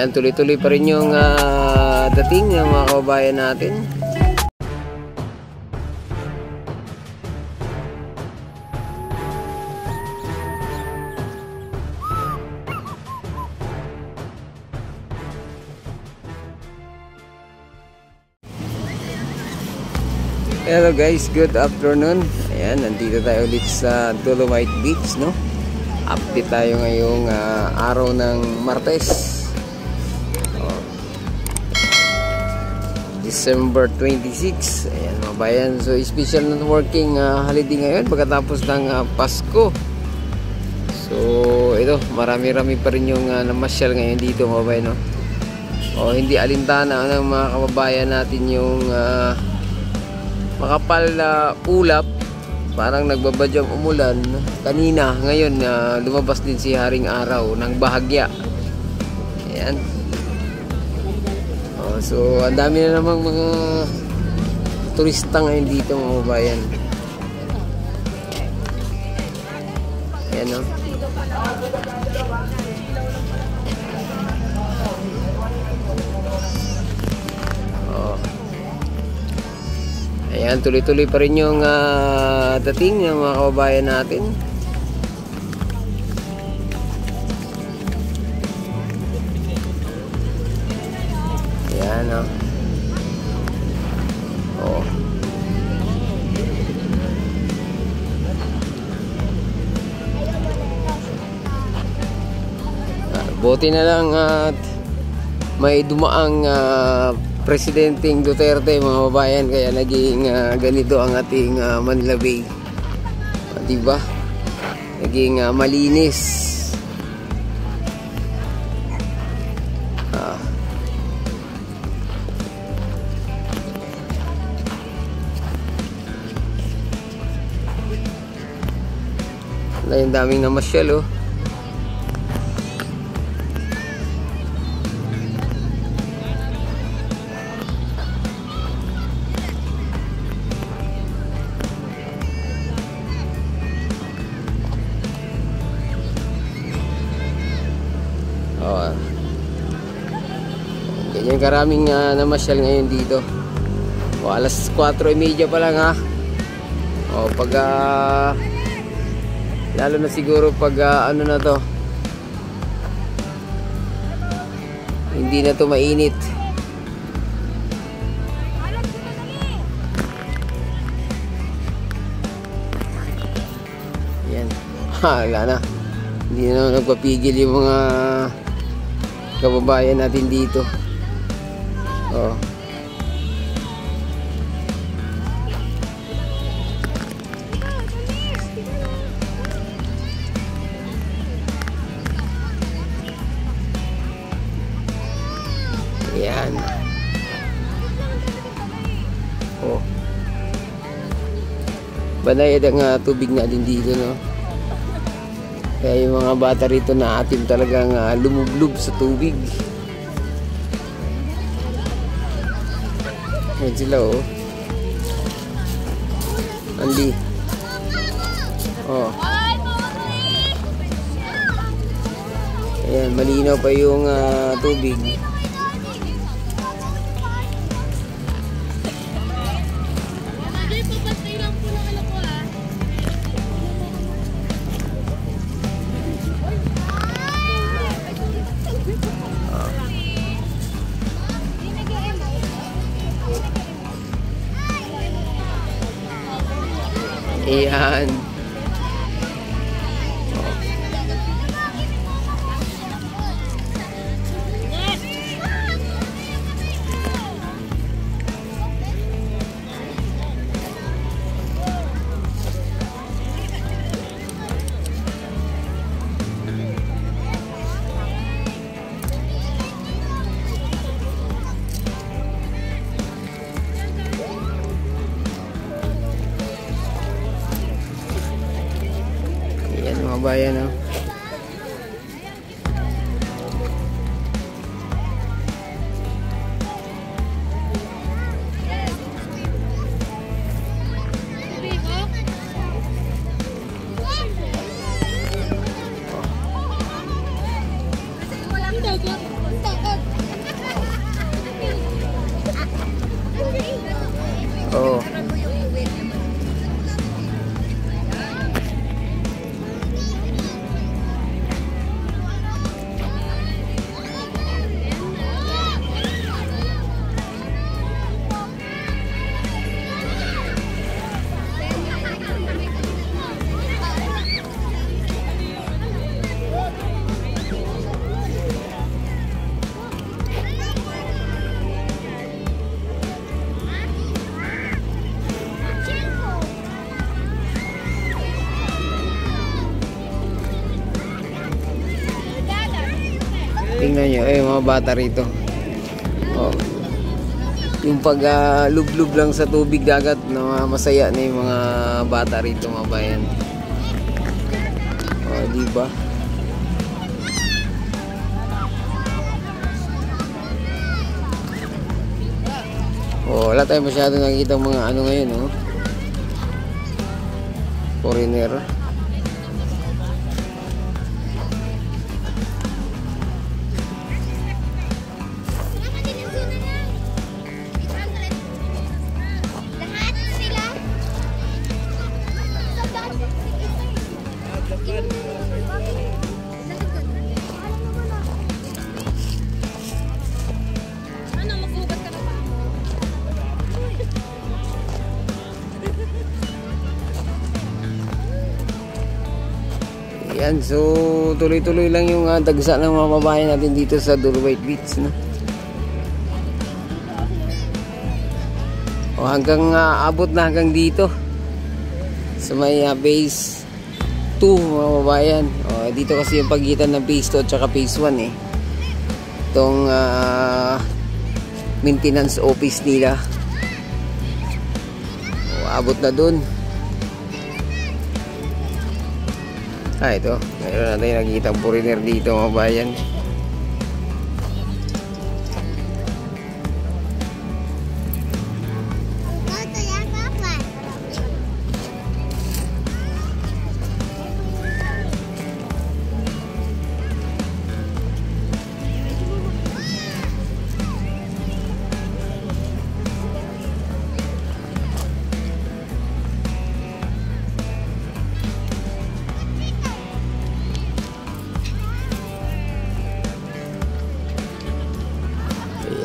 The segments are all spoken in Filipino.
Ayan, tuloy-tuloy pa rin yung dating ng mga kababayan natin. Hello guys, good afternoon. Ayan, nandito tayo ulit sa Dolomite Beach, no? Update tayo ngayong araw ng Martes, December 26. Ayan mga bayan, so special networking holiday ngayon pagkatapos ng Pasko. So ito, marami-rami pa rin yung namasyal ngayon dito mga bayan, no? Hindi alintana ng mga kababayan natin yung makapal na ulap. Parang nagbabadyang umulan kanina. Ngayon lumabas din si Haring Araw ng bahagya. Ayan. So ang dami na namang mga turista ngayon dito mga kabayan. Ayan, no? Ayan, tuloy-tuloy pa rin yung dating ng mga kababayan natin. Ayan, no? Buti na lang at may dumaang Presidenteng Duterte mga kababayan, kaya naging ganito ang ating Manila Bay. Diba? Naging malinis. Yung daming namasyal, oh. Ganyan karaming namasyal ngayon dito. Alas 4:30 pa lang, ha. Pag lalo na siguro pag ano na to, hindi na to mainit. Yan. Wala na. Hindi na nagpapigil yung mga kababayan natin dito. Yan. Banayad ang tubig natin dito, no? Kaya yung mga bata rito na atim talagang lumublob sa tubig. Ayan sila, oh. Andi. Ayan, malinaw pa yung tubig. Ayan. tingnan nyo, mga bata rito. Oh. Yung pag lub-lub lang sa tubig dagat, na masaya na yung mga bata rito, mga bayan. Oh, diba? Oh, wala tayong masyado nakikita mga ano ngayon, oh. Foreigner. Yan, so tuloy-tuloy lang yung dagsa ng mga babae natin dito sa Dolomite Beach, no? O hanggang abot na hanggang dito sa may phase 2, mga babayan. O, dito kasi yung pagitan ng phase 2 at saka phase 1 eh. Itong maintenance office nila. O, abot na dun. Ito, mayroon natin nakikita ang foreigner dito, mga bayan.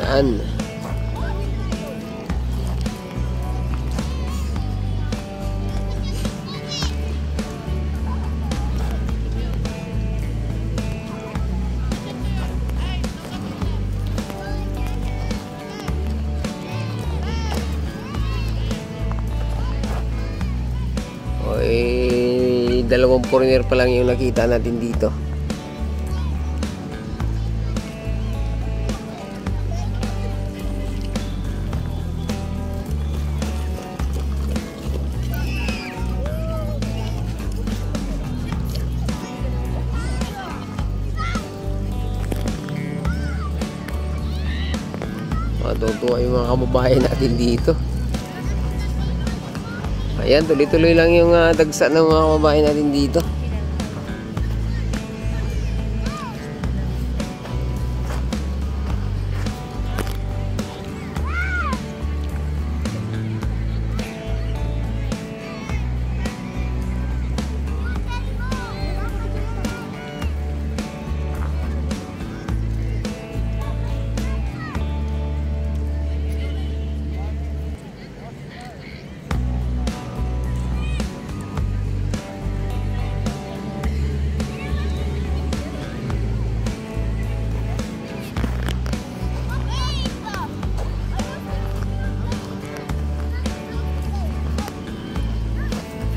Ayan. Dalawang foreigner pa lang yung nakita natin dito. Matutuwa yung mga kababayan natin dito. Ayan, tuloy-tuloy lang yung dagsa ng mga kababayan natin dito.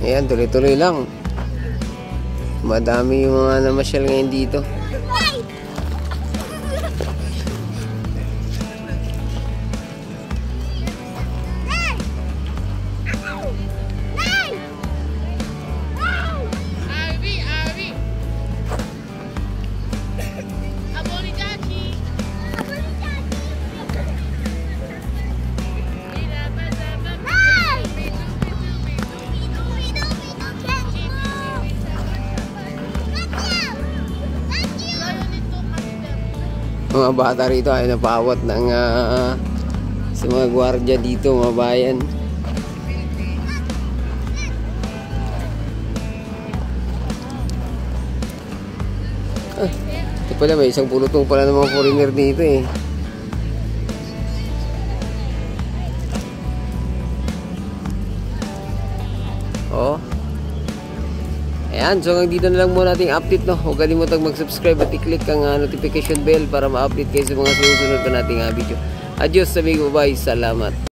Ayan, tuloy-tuloy lang. Madami yung mga namasyal ngayon dito. Mga bata rito ay napawat ng sa mga gwardiya dito, mga bayan. Ito pala, may isang pulutong pala ng mga foreigner dito eh. Oh. Ayan, so hanggang dito na lang muna ating update, no? Huwag kalimutang mag-subscribe at i-click ang notification bell para ma-update kayo sa mga susunod pa nating video. Adios, amigo, bye, salamat.